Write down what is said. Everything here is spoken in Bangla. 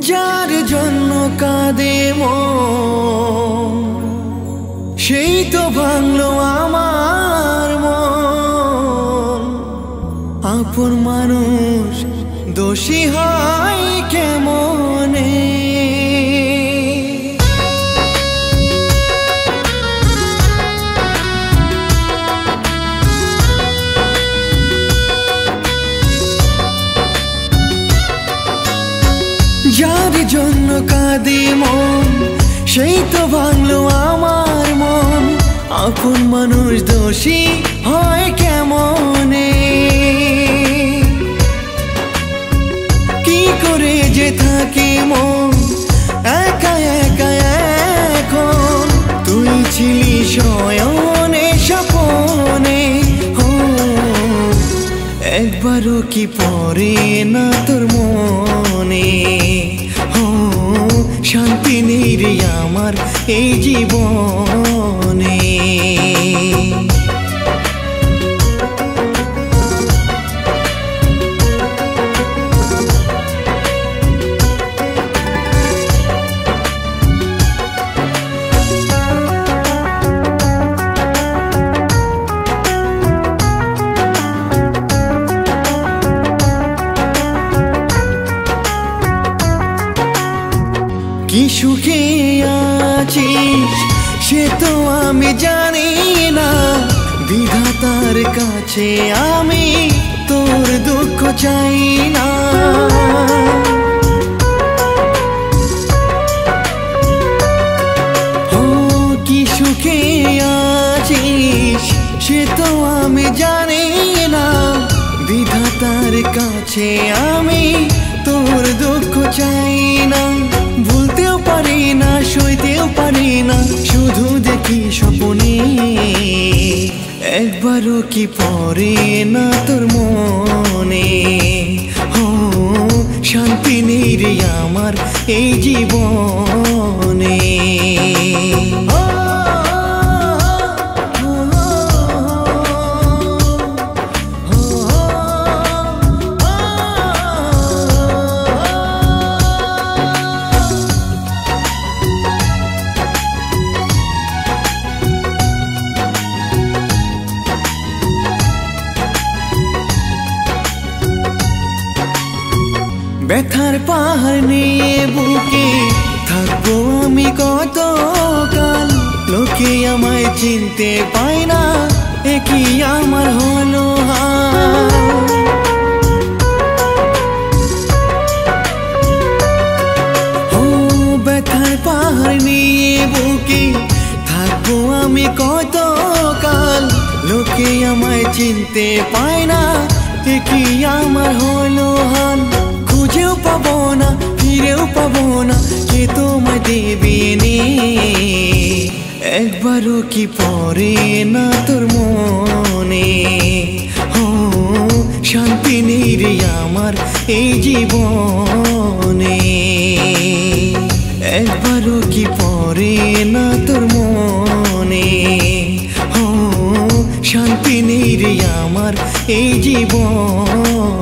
যার জন্য কাঁদে মন সেই তো ভাঙলো আমার মন। আপন মানুষ দোষী হয় কেমনে? যার জন্য কাঁদে মন সেই তো ভাঙলো আমার মন। আপন মানুষ দোষী হয় কেমনে? কি করে যে থাকি মন একা একা এখন? তুই ছিলি শয়নে স্বপনে, একবারও কি পড়ে না তোর মনে? শান্তি নেই রে আমার এই জীবনে। কি সুখে আছিস সে তো আমি জানি না, বিধাতার কাছে আমি তোর দুঃখ চাই না। কি সুখে আছিস সে তো আমি জানি না, বিধাতার কাছে আমি তোর দুঃখ চাই না। ভুলতেও পারি না সইতেও পারি না, শুধু দেখি স্বপ্নে। একবারও কি পড়ে না তোর মনে? শান্তি নেই রে আমার এই জীবনে। ব্যথার পাহাড় নিয়ে বুকে থাকবো আমি কতকাল। লোকে আমায় চিনতে পায় না, একই আমার হলো হাল। ব্যথার পাহাড় নিয়ে বুকে থাকবো আমি কতকাল। লোকে আমায় চিনতে পায় না, একই আমার হলো হাল। খুঁজেও পাবো না ফিরেও পাবো না, কে তোমায় দেবে নে? একবারও কি পড়ে না তোর মনে? শান্তি নেই রে আমার এই জীবনে। একবারও কি পড়ে না তোর মনে? শান্তি নেই রে আমার এই জীবন।